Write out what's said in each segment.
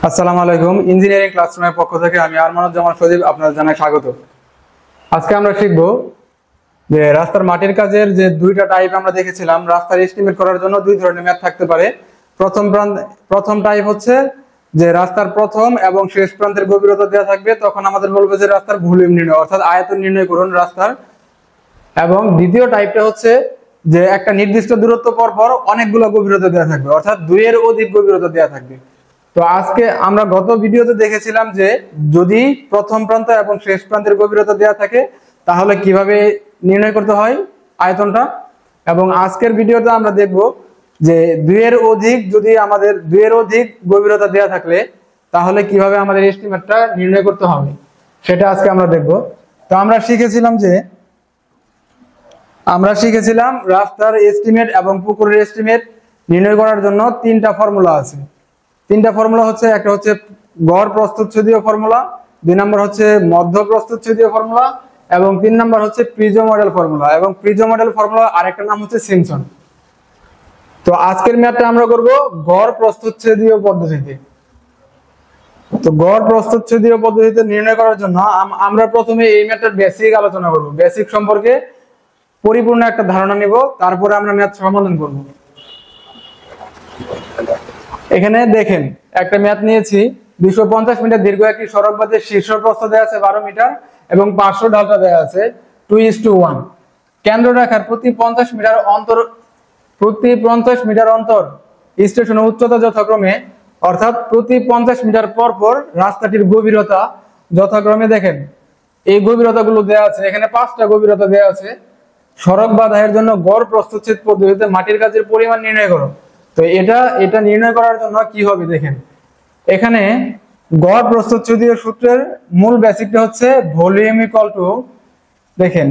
আসসালামু আলাইকুম। ইঞ্জিনিয়ারিং ক্লাসরুমের পক্ষ থেকে আমি আরমানুজ্জামান সজীব আপনাদের জানাই স্বাগত। আজকে আমরা শিখব যে রাস্তার মাটির কাজের যে দুইটা টাইপ আমরা দেখেছিলাম। রাস্তার এস্টিমেট করার জন্য দুই ধরনের ম্যাথ থাকতে পারে। প্রথম টাইপ হচ্ছে যে রাস্তার প্রথম এবং শেষ প্রান্তের গভীরতা দেওয়া থাকবে, তখন আমাদের বলবে যে রাস্তার ভলিউম নির্ণয় অর্থাৎ আয়তন নির্ণয় করুন রাস্তার। এবং দ্বিতীয় টাইপটা হচ্ছে যে একটা নির্দিষ্ট দূরত্ব পর পর অনেকগুলো গভীরতা দেওয়া থাকবে, অর্থাৎ দুইয়ের অধিক গভীরতা দেওয়া থাকবে। তো আজকে আমরা গত ভিডিওতে দেখেছিলাম যে যদি প্রথম প্রান্ত এবং শেষ প্রান্তের গভীরতা দেওয়া থাকে তাহলে কিভাবে নির্ণয় করতে হয় আয়তনটা। এবং আজকের ভিডিওতে আমরা দেখব যে আমাদের দুইয়ের অধিক গভীরতা দেওয়া থাকলে তাহলে কিভাবে আমাদের এস্টিমেটটা নির্ণয় করতে হবে সেটা আজকে আমরা দেখব। তো আমরা শিখেছিলাম রাস্তার এস্টিমেট এবং পুকুরের এস্টিমেট নির্ণয় করার জন্য তিনটা ফর্মুলা আছে। তিনটা ফর্মুলা হচ্ছে, একটা হচ্ছে গড় প্রস্থচ্ছেদীয় ফর্মুলা, দুই নম্বর হচ্ছে মধ্য প্রস্থচ্ছেদীয় ফর্মুলা এবং তিন নম্বর হচ্ছে প্রিজো মডেল ফর্মুলা। এবং প্রিজো মডেল ফর্মুলা আরেকটা নাম হচ্ছে সিমসন। তো আজকের ম্যাথটা আমরা করব গড় প্রস্থচ্ছেদীয় পদ্ধতিতে। তো গড় প্রস্থচ্ছেদীয় পদ্ধতিতে নির্ণয় করার জন্য আমরা প্রথমে এই ম্যাথটার বেসিক আলোচনা করব। বেসিক সম্পর্কে পরিপূর্ণ একটা ধারণা নিব, তারপরে আমরা ম্যাথ সমাধান করব। এখানে দেখেন একটা ম্যাথ নিয়েছি। 250 মিটার দীর্ঘ একটি সড়ক বাঁধের শীর্ষ প্রস্থ দেওয়া আছে 12 মিটার এবং পার্শ্ব ঢালটা দেওয়া আছে 2:1। কেন্দ্র রেখার প্রতি 50 মিটার অন্তর স্টেশনের উচ্চতা যথাক্রমে, অর্থাৎ প্রতি 50 মিটার পর পর রাস্তাটির গভীরতা যথাক্রমে দেখেন এই গভীরতাগুলো দেওয়া আছে। এখানে 5টা গভীরতা দেওয়া আছে। সড়ক বাঁধাইয়ের জন্য গড় প্রস্থচ্ছেদ পদ্ধতিতে মাটির কাজের পরিমাণ নির্ণয় করো। তো এটা নির্ণয় করার জন্য কি হবে দেখেন, এখানে গড় প্রস্থচ্ছেদীয় সূত্রের মূল বেসিকটা হচ্ছে ভলিউম ইকুয়াল টু, দেখেন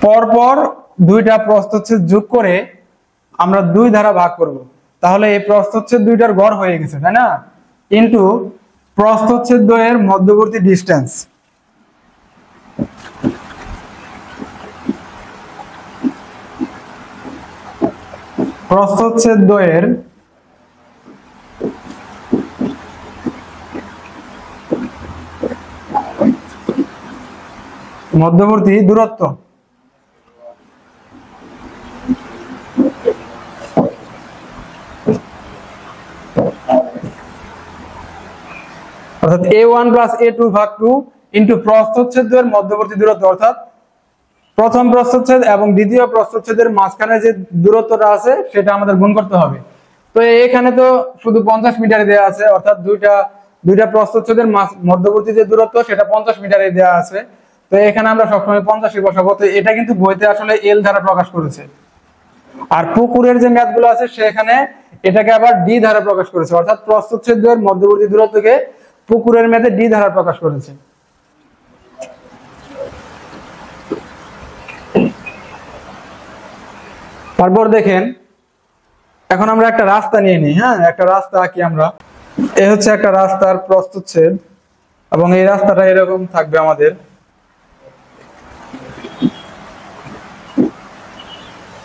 পরপর দুইটা প্রস্থচ্ছেদ যোগ করে আমরা দুই দ্বারা ভাগ করব, তাহলে এই প্রস্থচ্ছেদ দুইটার গড় হয়ে গেছে, তাই না, ইনটু প্রস্থচ্ছেদ দ্বয়ের মধ্যবর্তী ডিসটেন্স। প্রস্থচ্ছেদ দ্বয়ের মধ্যবর্তী দূরত্ব। অর্থাৎ a1 + a2 ভাগ 2 ইনটু প্রস্থচ্ছেদ দ্বয়ের মধ্যবর্তী দূরত্ব, অর্থাৎ প্রথম প্রস্থচ্ছেদ এবং দ্বিতীয় প্রস্থচ্ছেদের মাঝখানে যে দূরত্বটা আছে সেটা আমাদের গুণ করতে হবে। তো এখানে তো শুধু 50 মিটারে দেওয়া আছে, অর্থাৎ দুইটা প্রস্থচ্ছেদের মধ্যবর্তী যে দূরত্ব সেটা 50 মিটারে দেওয়া আছে। তো এখানে আমরা সবসময় 50 বসাবো। তো এটা কিন্তু বইতে আসলে এল দ্বারা প্রকাশ করেছে। আর পুকুরের যে ম্যাথগুলো আছে সেখানে এটাকে আবার ডি দ্বারা প্রকাশ করেছে, অর্থাৎ প্রস্থচ্ছেদের মধ্যবর্তী দূরত্বকে পুকুরের ম্যাথে ডি দ্বারা প্রকাশ করেছে। তারপর দেখেন এখন আমরা একটা রাস্তা নিয়ে নিই। একটা রাস্তা আঁকি আমরা। এ হচ্ছে একটা রাস্তার প্রস্থচ্ছেদ এবং এই রাস্তাটা এরকম থাকবে আমাদের।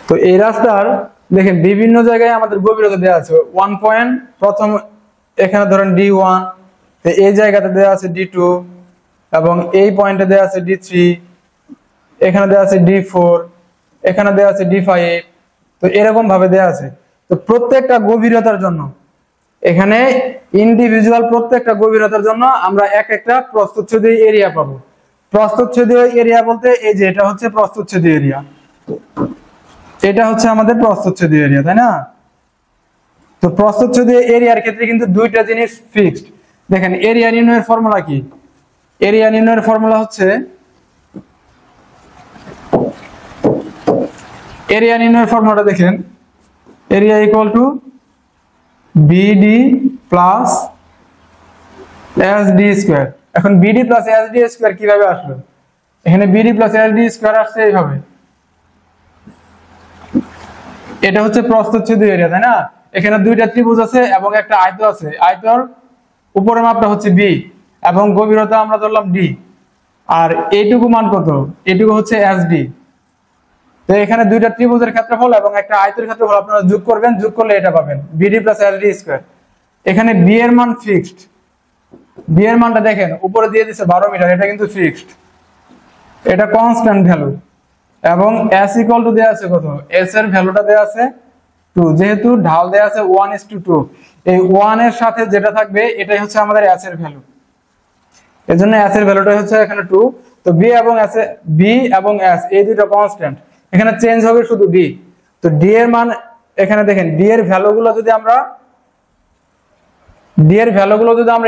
তো এই রাস্তার দেখেন বিভিন্ন জায়গায় আমাদের গভীরতা দেওয়া আছে। 1 পয়েন্ট প্রথম এখানে ধরেন D1, তো এই জায়গাতে দেওয়া আছে D2 এবং এই পয়েন্টে দেওয়া আছে D3, এখানে দেওয়া আছে D4, এখানে দেওয়া আছে D5। তো এরকম ভাবে দেওয়া আছে। তো প্রত্যেকটা গভীরতার জন্য এখানে ইন্ডিভিজুয়াল প্রত্যেকটা গভীরতার জন্য আমরা একটা প্রস্থচ্ছেদীয় এরিয়া পাবো। প্রস্থচ্ছেদীয় এরিয়া বলতে এই যে এটা হচ্ছে প্রস্থচ্ছেদীয় এরিয়া, এটা হচ্ছে আমাদের প্রস্থচ্ছেদীয় এরিয়া, তাই না। তো প্রস্থচ্ছেদীয় এরিয়ার ক্ষেত্রে কিন্তু দুইটা জিনিস ফিক্সড। দেখেন এরিয়া নির্ণয়ের ফর্মুলা কি? এরিয়া নির্ণয়ের ফর্মুলা হচ্ছে, এরিয়া নির্ণয়ের ফর্মুলাটা দেখেন, area equal to BD plus SD square. এখন বিডি প্লাস এসডি স্কয়ার কিভাবে আসলো? এখানে বিডি প্লাস এসডি স্কয়ার আসছে এইভাবে। এটা হচ্ছে প্রস্থচ্ছেদীয় এরিয়া, তাই না। এখানে দুইটা ত্রিভুজ আছে এবং একটা আয়ত আছে। আয়তর উপরের মাপটা হচ্ছে বি এবং গভীরতা আমরা ধরলাম ডি। আর এইটুকু মান কত? এইটুকু হচ্ছে এসডি। তো এখানে দুইটা ত্রিভুজের ক্ষেত্রফল এবং একটা আয়তের ক্ষেত্রফল আপনারা যোগ করবেন, যোগ করলে এটা পাবেন বিডি প্লাস এডি স্কয়ার। এখানে বি এর মান ফিক্সড, বি এর মানটা দেখেন উপরে দিয়ে দিচ্ছে 12 মিটার, এটা কিন্তু ফিক্সড, এটা কনস্ট্যান্ট ভ্যালু। এবং এস ইকুয়াল টু দেয়া আছে কত, এস এর ভ্যালুটা দেয়া আছে 2, যেহেতু ঢাল দেয়া আছে 1:2, এই 1 এর সাথে যেটা থাকবে এটাই হচ্ছে আমাদের এস এর ভ্যালু, এজন্য এস এর ভ্যালুটা হচ্ছে এখানে 2। তো বি এবং এস, বি এবং এস এই দুটো কনস্ট্যান্ট, এখানে চেঞ্জ হবে শুধু ডি। তো ডি এর মান এখানে দেখেন, ডি এর ভ্যালুগুলো যদি আমরা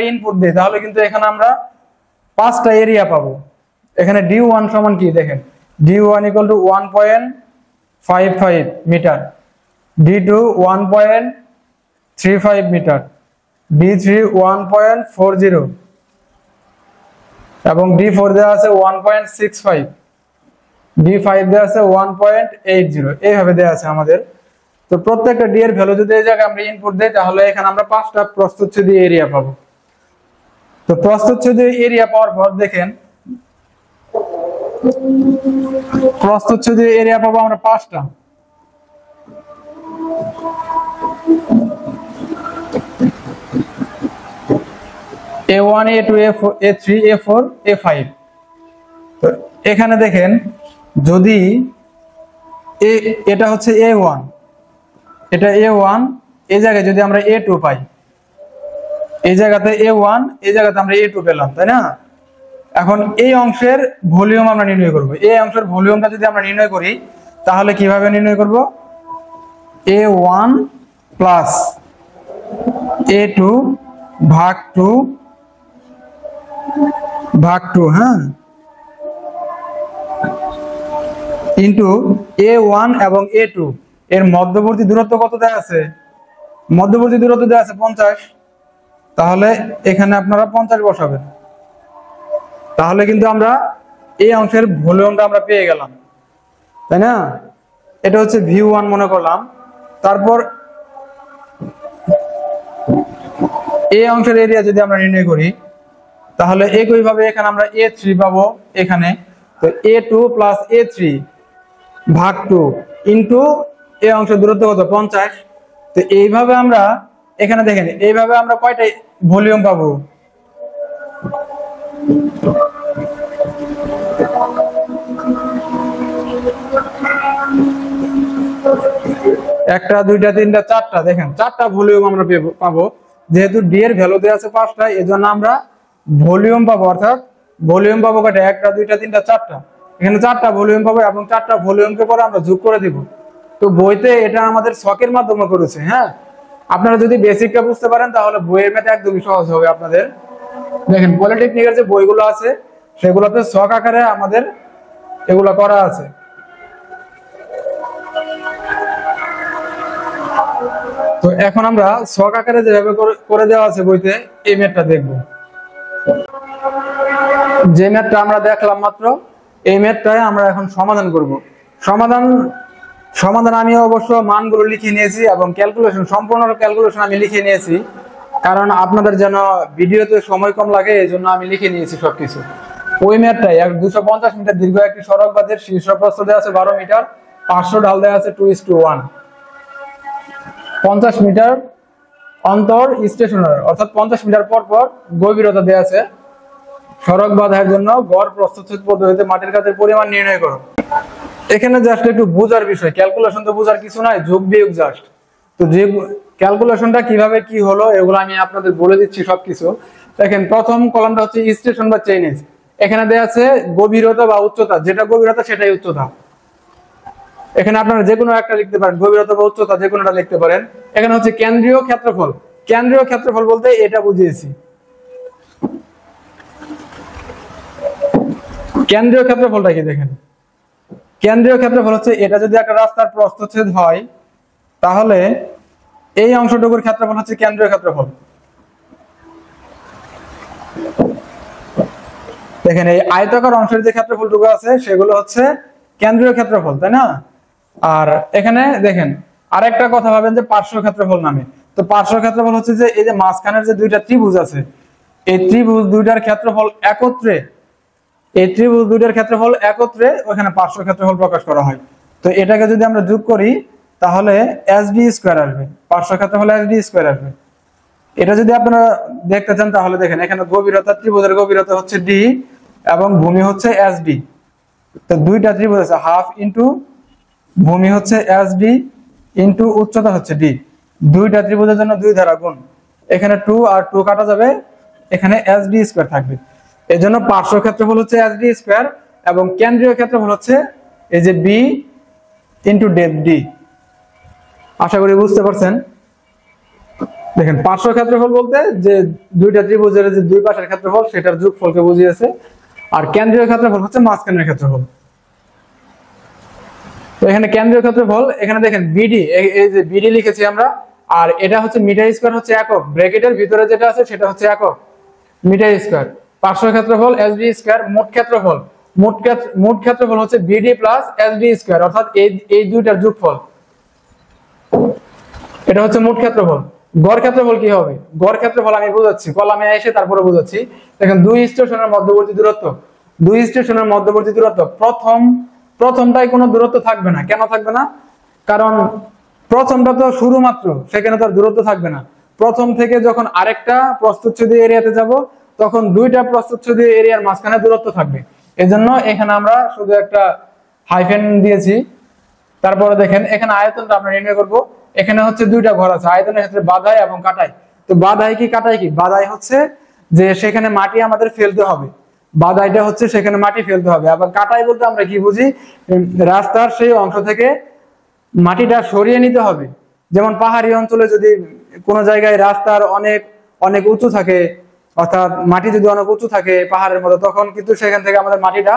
ইনপুট দিই তাহলে কিন্তু এখানে আমরা 5টা এরিয়া পাবো। এখানে d1 সমান কি দেখেন, d1 = 1.55 metre, d2 1.35 metre, d3 1.40 এবং d4 দেওয়া আছে 1.65, d5 দেওয়া আছে 1.80, এইভাবে দেওয়া আছে আমাদের। তো প্রত্যেকটা ডি এর ভ্যালু যদি এই জায়গায় আমরা ইনপুট দেই তাহলে এখানে আমরা 5টা প্রস্থচ্ছেদী এরিয়া পাবো। তো প্রস্থচ্ছেদী এরিয়া পাওয়ার পর দেখেন, প্রস্থচ্ছেদী এরিয়া পাবো আমরা 5টা। A1 A2 A3 A4 A5। তো এখানে দেখেন, যদি এটা হচ্ছে A1, এটা A1, এই জায়গায় যদি আমরা A2 পাই, এই জায়গাতে A1, এই জায়গাতে আমরা A2 পেলাম, তাই না? এখন এই অংশের ভলিউম আমরা নির্ণয় করব। এই অংশের ভলিউমটা যদি আমরা নির্ণয় করি তাহলে কিভাবে নির্ণয় করব, A1 প্লাস A2 ভাগ 2 ভাগ 2, হ্যাঁ, ইনটু A1 এবং A2 এর মধ্যবর্তী দূরত্ব কত দেয়া আছে, মধ্যবর্তী দূরত্ব দেয়া আছে 50, তাহলে এখানে আপনারা 50 বসাবেন, তাহলে কিন্তু আমরা এই অংশের ভলিউমটা আমরা পেয়ে গেলাম, তাই না? এটা হচ্ছে V1 মনে করলাম। তারপর এই অংশের এরিয়া যদি আমরা নির্ণয় করি তাহলে একইভাবে এখানে আমরা A3 পাবো এখানে। তো A2 প্লাস A3 ভাগ 2 ইনটু এই অংশের দূরত্ব কত, 50। তো এইভাবে আমরা এখানে দেখেন, এইভাবে আমরা কয়টা ভলিউম পাবো, একটা, দুইটা, তিনটা, চারটা, দেখেন 4টা ভলিউম আমরা পাবো। যেহেতু ডি এর ভ্যালু দেওয়া আছে 5টা, এজন্য আমরা ভলিউম পাবো, অর্থাৎ ভলিউম পাবো কয়টা, একটা, দুইটা, তিনটা, চারটা, এখানে 4টা ভলিউম পাবো এবং 4টা ভলিউমকে পরে আমরা যোগ করে দিব। তো বইতে এটা আমাদের ছকের মাধ্যমে করেছে, হ্যাঁ। আপনারা যদি বেসিকটা বুঝতে পারেন তাহলে বইয়ের ম্যাথ একদমই সহজ হবে আপনাদের। দেখেন পলিটেকনিকের যে বইগুলো আছে সেগুলোতে ছক আকারে আমাদের এগুলো করা আছে। তো এখন আমরা ছক আকারে যেভাবে করে দেওয়া আছে বইতে, এই ম্যাথটা দেখব। যে ম্যাথটা আমরা দেখলাম মাত্র, এই ম্যাথটাই আমরা এখন সমাধান করব। সমাধান আমি অবশ্য মানগুলো লিখে নিয়েছি এবং ক্যালকুলেশন, সম্পূর্ণ ক্যালকুলেশন আমি লিখে নিয়েছি, কারণ আপনাদের যেন ভিডিওতে সময় কম লাগে এই জন্য আমি লিখে নিয়েছি সবকিছু। ওই ম্যাথটাই 250 মিটার দীর্ঘ একটি সড়ক বাঁধের শীর্ষপ্রস্থ দেওয়া আছে 12 মিটার, 500 ঢাল দেওয়া আছে 2:1, 50 মিটার অন্তর স্টেশনার, অর্থাৎ 50 মিটার পর পর গভীরতা দেওয়া আছে। সড়ক বাঁধার জন্য গড় প্রস্থচ্ছেদ পদ্ধতিতে মাটির কাজের পরিমাণ নির্ণয় করো। এখানে জাস্ট একটু বোঝার বিষয়, ক্যালকুলেশন তো বোঝার কিছু নাই, যোগ বিয়োগ জাস্ট। তো যে ক্যালকুলেশনটা কিভাবে কি হলো এগুলো আমি আপনাদের বলে দিচ্ছি সবকিছু। দেখেন প্রথম কলামটা হচ্ছে স্টেশন বা চেইনেজ, এখানে দেওয়া আছে গভীরতা বা উচ্চতা, যেটা গভীরতা সেটাই উচ্চতা। এখানে আপনারা যে কোনো একটা লিখতে পারেন, গভীরতা বা উচ্চতা যে কোনোটা লিখতে পারেন। এখানে হচ্ছে কেন্দ্রীয় ক্ষেত্রফল, কেন্দ্রীয় ক্ষেত্রফল বলতে এটা বুঝিয়েছি। কেন্দ্রীয় ক্ষেত্রফলটা কি দেখেন, কেন্দ্রীয় ক্ষেত্রফল হচ্ছে এটা যদি একটা রাস্তার প্রস্থচ্ছেদ হয় তাহলে এই অংশটুকুর ক্ষেত্রফল হচ্ছে কেন্দ্রীয় ক্ষেত্রফল। দেখেন এই আয়তাকার অংশের যে ক্ষেত্রফলটুকু আছে সেগুলো হচ্ছে কেন্দ্রীয় ক্ষেত্রফল, তাই না? আর এখানে দেখেন আরেকটা কথা ভাবেন যে পার্শ্ব ক্ষেত্রফল নামে। তো পার্শ্ব ক্ষেত্রফল হচ্ছে যে এই যে মাঝখানের যে দুইটা ত্রিভুজ আছে, এই ত্রিভুজ দুইটার ক্ষেত্রফল একত্রে, এই ত্রিভুজ দুইটার ক্ষেত্রফল একত্রে ওখানে পার্শ্ব ক্ষেত্রফল প্রকাশ করা হয়। তো এটাকে যদি আমরা যোগ করি তাহলে এসডি স্কয়ার আসবে, পার্শ্ব ক্ষেত্রফল এসডি স্কয়ার আসবে। এটা যদি আপনারা দেখতে চান তাহলে দেখেন এখানে গভীরতা, ত্রিভুজের গভীরতা হচ্ছে ডি এবং ভূমি হচ্ছে এসডি। তো দুইটা ত্রিভুজ আছে, হাফ ইন্টু ভূমি হচ্ছে এসডি ইন্টু উচ্চতা হচ্ছে ডি। দুইটা ত্রিভুজের জন্য 2 দ্বারা গুণ, এখানে 2 আর 2 কাটা যাবে, এখানে এসডি স্কয়ার থাকবে। এর জন্য পার্শ্ব ক্ষেত্রফল হচ্ছে এসডি স্কয়ার এবং কেন্দ্রীয় ক্ষেত্রফল হচ্ছে এই যে বি ইন্টু ডেপথ ডি। আশা করি বুঝতে পারছেন। দেখেন পার্শ্ব ক্ষেত্রফল বলতে যে দুইটা ত্রিভুজের যে দুই পাশের ক্ষেত্রফল সেটার যোগফলকে বুঝিয়েছে, আর কেন্দ্রীয় ক্ষেত্রফল হচ্ছে মাঝখানের ক্ষেত্রফল। তো এখানে কেন্দ্রীয় ক্ষেত্রফল, এখানে দেখেন বিডি, এই যে বিডি লিখেছি আমরা, আর এটা হচ্ছে মিটার স্কয়ার হচ্ছে একক, ব্র্যাকেটের ভিতরে যেটা আছে সেটা হচ্ছে একক মিটার স্কয়ার। পার্শ্ব ক্ষেত্রফল এসডি স্কয়ার, মোট ক্ষেত্রফল হচ্ছে বিডি প্লাস এসডি স্কয়ার, অর্থাৎ এই দুইটার যোগফল, এটা হচ্ছে মোট ক্ষেত্রফল। গড় ক্ষেত্রফল কি হবে? গড় ক্ষেত্রফল আমি বুঝাচ্ছি, কলামে এসে তারপরে বুঝাচ্ছি। দেখেন দুই স্টেশনের মধ্যবর্তী দূরত্ব, প্রথমটাই কোনো দূরত্ব থাকবে না। কেন থাকবে না? কারণ প্রথমটা তো শুরু মাত্র, সেখানে তো আর দূরত্ব থাকবে না। প্রথম থেকে যখন আরেকটা প্রস্থচ্ছেদী এরিয়াতে যাব তখন দুইটা প্রস্থচ্ছেদী এরিয়ার মাঝখানে দূরত্ব থাকবে। এজন্য এখানে আমরা শুধু একটা হাইফেন দিয়েছি। তারপরে দেখেন এখানে আয়তনটা আমরা নির্ণয় করব। এখানে হচ্ছে দুইটা ঘর আছে, আয়তনের ক্ষেত্রে বাধাই এবং কাটাই। তো বাধাই কি কাটাই কি? বাধাই হচ্ছে যে সেখানে মাটি আমাদের ফেলতে হবে, বাধাইটা হচ্ছে সেখানে মাটি ফেলতে হবে। আবার কাটাই বলতে আমরা কি বুঝি? রাস্তার সেই অংশ থেকে মাটিটা সরিয়ে নিতে হবে। যেমন পাহাড়ি অঞ্চলে যদি কোনো জায়গায় রাস্তার অনেক অনেক উঁচু থাকে, অর্থাৎ মাটি যদি অনেক উঁচু থাকে পাহাড়ের মতো, তখন কিন্তু সেখান থেকে আমাদের মাটিটা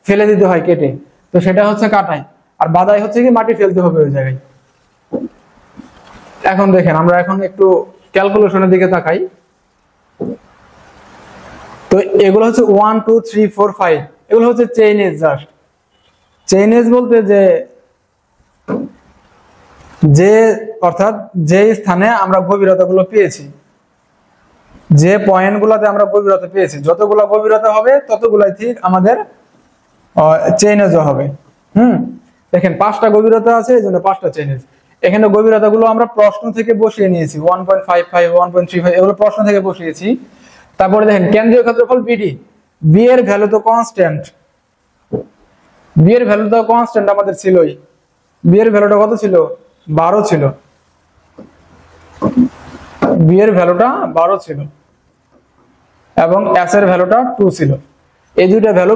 ফেলে দিতে হয় কেটে। তো সেটা হচ্ছে কাটাই। আর বাদাই হচ্ছে কি মাটি ফেলতে হবে ওই জায়গায়। এখন দেখেন আমরা এখন একটু ক্যালকুলেশনের দিকে তাকাই। তো এগুলো হচ্ছে 1 2 3 4 5, এগুলো হচ্ছে chain edge. Just chain edge বলতে যে অর্থাৎ যে স্থানে আমরা গভীরতা গুলো পেয়েছি, যে পয়েন্ট গুলাতে আমরা গভীরতা পেয়েছি, যতগুলো গভীরতা হবে ততগুলাই ঠিক আমাদের চেইন এজ হবে। দেখেন 5টা গভীরতা আছে, এই জন্য 5টা চেইন এজ। এখানে গভীরতা গুলো আমরা প্রশ্ন থেকে বসিয়ে নিয়েছি, 1.55 1.35 এগুলো প্রশ্ন থেকে বসিয়েছি। তারপরে দেখেন কেন্দ্রীয় ক্ষেত্রফল বিডি, বি এর ভ্যালু তো কনস্ট্যান্ট, আমাদের ছিলই। বি এর ভ্যালুটা কত ছিল? 12 ছিল। বি এর ভ্যালুটা 12 ছিল এবং এস এর ভ্যালুটা 2 ছিল। এই দুইটা ভ্যালু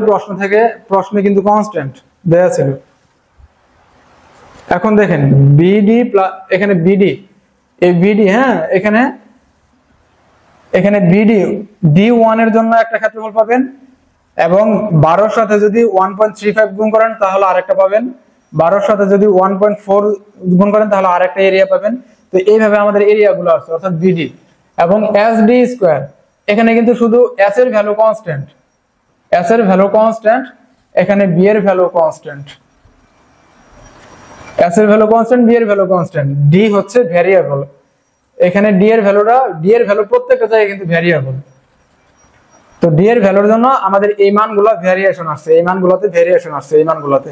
প্রশ্নে কিন্তু কনস্ট্যান্ট দেয়া ছিল। এখন দেখেন বিডি প্লাস এখানে বিডি, এই বিডি, হ্যাঁ এখানে বিডি D1 এর জন্য একটা ক্ষেত্রফল পাবেন, এবং 12 এর সাথে যদি 1.35 গুণ করেন তাহলে আরেকটা পাবেন, 12 এর সাথে যদি 1.4 গুণ করেন তাহলে আরেকটা এরিয়া পাবেন। তো এইভাবে আমাদের এরিয়াগুলো আছে, অর্থাৎ বিডি এবং এসডি স্কয়ার। এখানে কিন্তু শুধু এস এর ভ্যালু কনস্ট্যান্ট, এখানে বি এর ভ্যালু কনস্ট্যান্ট, এস এর ভ্যালু কনস্ট্যান্ট, বি এর ভ্যালু কনস্ট্যান্ট, ডি হচ্ছে ভ্যারিয়েবল। এখানে ডি এর ভ্যালু প্রত্যেকটা জায়গায় কিন্তু ভ্যারিয়েবল। তো ডি এর ভ্যালুর জন্য আমাদের এই মানগুলো ভ্যারিয়েশন আসছে, এই মানগুলোতে।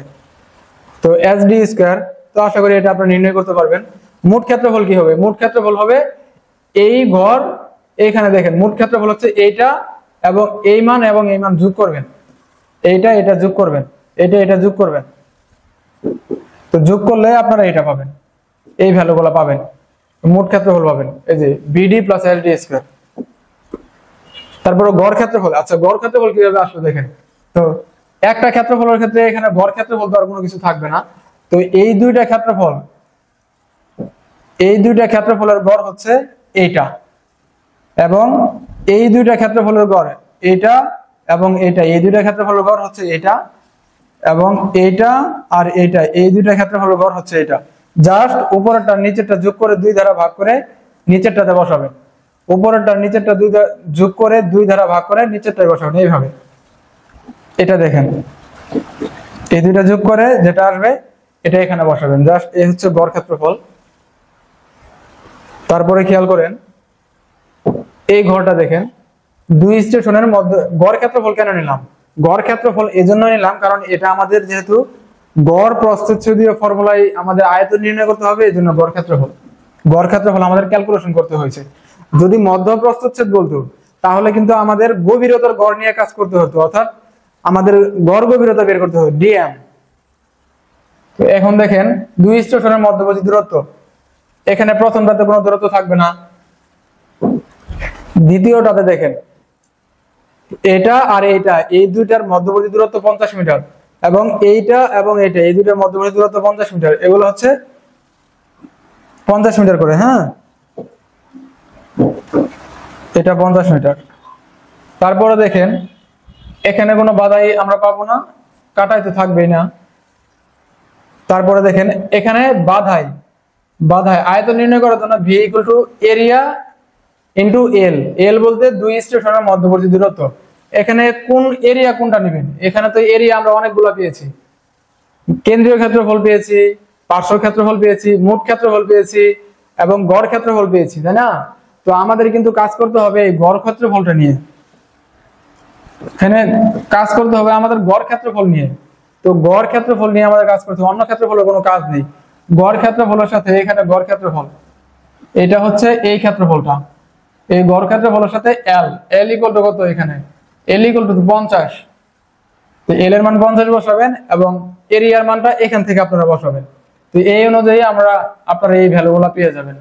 তো এসডি স্কয়ার, তো আশা করি এটা আপনি নির্ণয় করতে পারবেন। মোট ক্ষেত্রফল কি হবে? মোট ক্ষেত্রফল হবে এই ঘর, এইখানে দেখেন মোট ক্ষেত্রফল হচ্ছে এইটা এবং এই মান যোগ করবেন, এটা যোগ করবেন, এটা যোগ করবেন। তো যোগ করলে আপনারা এটা পাবেন, এই ভ্যালুগুলো পাবেন, মোট ক্ষেত্রফল পাবেন, এই যে বিডি প্লাস এলডি স্কয়ার। তারপরে গড় ক্ষেত্রফল। আচ্ছা, গড় ক্ষেত্রফল কিভাবে আসবে দেখেন। তো একটা ক্ষেত্রফলের ক্ষেত্রে এখানে গড় ক্ষেত্রফল তো আর কোনো কিছু থাকবে না। তো এই দুইটা ক্ষেত্রফলের গড় হচ্ছে এইটা, এবং এই দুইটা ক্ষেত্রফলের গড় এইটা এবং এইটা, এই দুইটা ক্ষেত্রফলের গড় হচ্ছে এইটা এবং এইটা আর এইটা, এই দুইটা ক্ষেত্রফলের গড় হচ্ছে এইটা। জাস্ট উপরেরটা নিচেরটা যোগ করে 2 দ্বারা ভাগ করে নিচেরটাতে বসাবেন, উপরেরটা নিচেরটা যোগ করে 2 দ্বারা ভাগ করে নিচেরটায় বসাবেন, এইভাবে। এটা দেখেন এই দুইটা যোগ করে যেটা আসবে এটা এখানে বসাবেন। জাস্ট এই হচ্ছে গড় ক্ষেত্রফল। তারপরে খেয়াল করেন এই ঘরটা দেখেন, দুই স্টেশনের মধ্যে গড় ক্ষেত্রফল কেন নিলাম? গড় ক্ষেত্রফল এজন্য নিলাম কারণ এটা আমাদের যেহেতু গড় প্রস্থচ্ছেদীয় ফর্মুলায় আমাদের আয়তন নির্ণয় করতে হবে, এই জন্য গড় ক্ষেত্রফল আমাদের ক্যালকুলেশন করতে হয়েছে। যদি মধ্য প্রস্থচ্ছেদ বলতো তাহলে কিন্তু আমাদের গভীরতার গড় নিয়ে কাজ করতে হতো, অর্থাৎ আমাদের গড় গভীরতা বের করতে হতো, ডিএম। তো এখন দেখেন দুই স্টেশনের মধ্যবর্তী দূরত্ব, এখানে প্রথমটাতে কোনো দূরত্ব থাকবে না, দ্বিতীয়টাতে দেখেন এটা আর এইটা, এই দুইটার মধ্যবর্তী দূরত্ব 50 মিটার, এবং এইটা এবং এইটা, এই দুইটার মধ্যবর্তী দূরত্ব 50 মিটার, এগুলো হচ্ছে 50 মিটার করে। হ্যাঁ, এটা 50 মিটার। তারপরে দেখেন এখানে কোনো বাধাই আমরা পাবো না, কাটাই তো থাকবেই না। তারপরে দেখেন এখানে বাধাই আয়তন নির্ণয় করার জন্য V equal to area into L. L বলতে দুই স্টেশনের মধ্যবর্তী দূরত্ব। এখানে কোন এরিয়া কোনটা নেবেন? এখানে তো এরিয়া আমরা অনেকগুলো পেয়েছি, কেন্দ্রীয় ক্ষেত্রফল পেয়েছি, পার্শ্ব ক্ষেত্রফল পেয়েছি, মোট ক্ষেত্রফল পেয়েছি এবং গড় ক্ষেত্রফল পেয়েছি, তাই না? তো আমাদের কিন্তু কাজ করতে হবে এই গড় ক্ষেত্রফলটা নিয়ে, এখানে কাজ করতে হবে আমাদের গড় ক্ষেত্রফল নিয়ে। তো গড় ক্ষেত্রফল নিয়ে আমাদের কাজ করতে হবে, অন্য ক্ষেত্রফলের কোনো কাজ নেই। গড় ক্ষেত্রফলের সাথে এখানে গড় ক্ষেত্রফল, এটা হচ্ছে এই ক্ষেত্রফলটা, এই গড় ক্ষেত্রফলের সাথে এল ইকুয়াল টু কত? এখানে এল ইকুয়াল টু 50। তো এল এর মান 50 বসাবেন এবং এরিয়ার মানটা এখান থেকে আপনারা বসাবেন। তো এই অনুযায়ী আপনারা এই ভ্যালুগুলো পেয়ে যাবেন।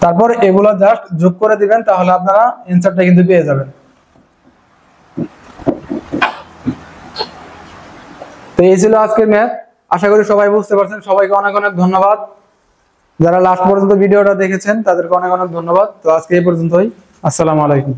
তারপর এগুলো জাস্ট যোগ করে দিবেন, তাহলে আপনারা অ্যানসারটা কিন্তু পেয়ে যাবেন। তো এই ছিল আজকের ম্যাথ। আশা করি সবাই বুঝতে পারছেন। সবাইকে অনেক অনেক ধন্যবাদ। যারা লাস্ট পর্যন্ত ভিডিওটা দেখেছেন তাদেরকে অনেক অনেক ধন্যবাদ। তো আজকে এই পর্যন্তই। আসসালামু আলাইকুম।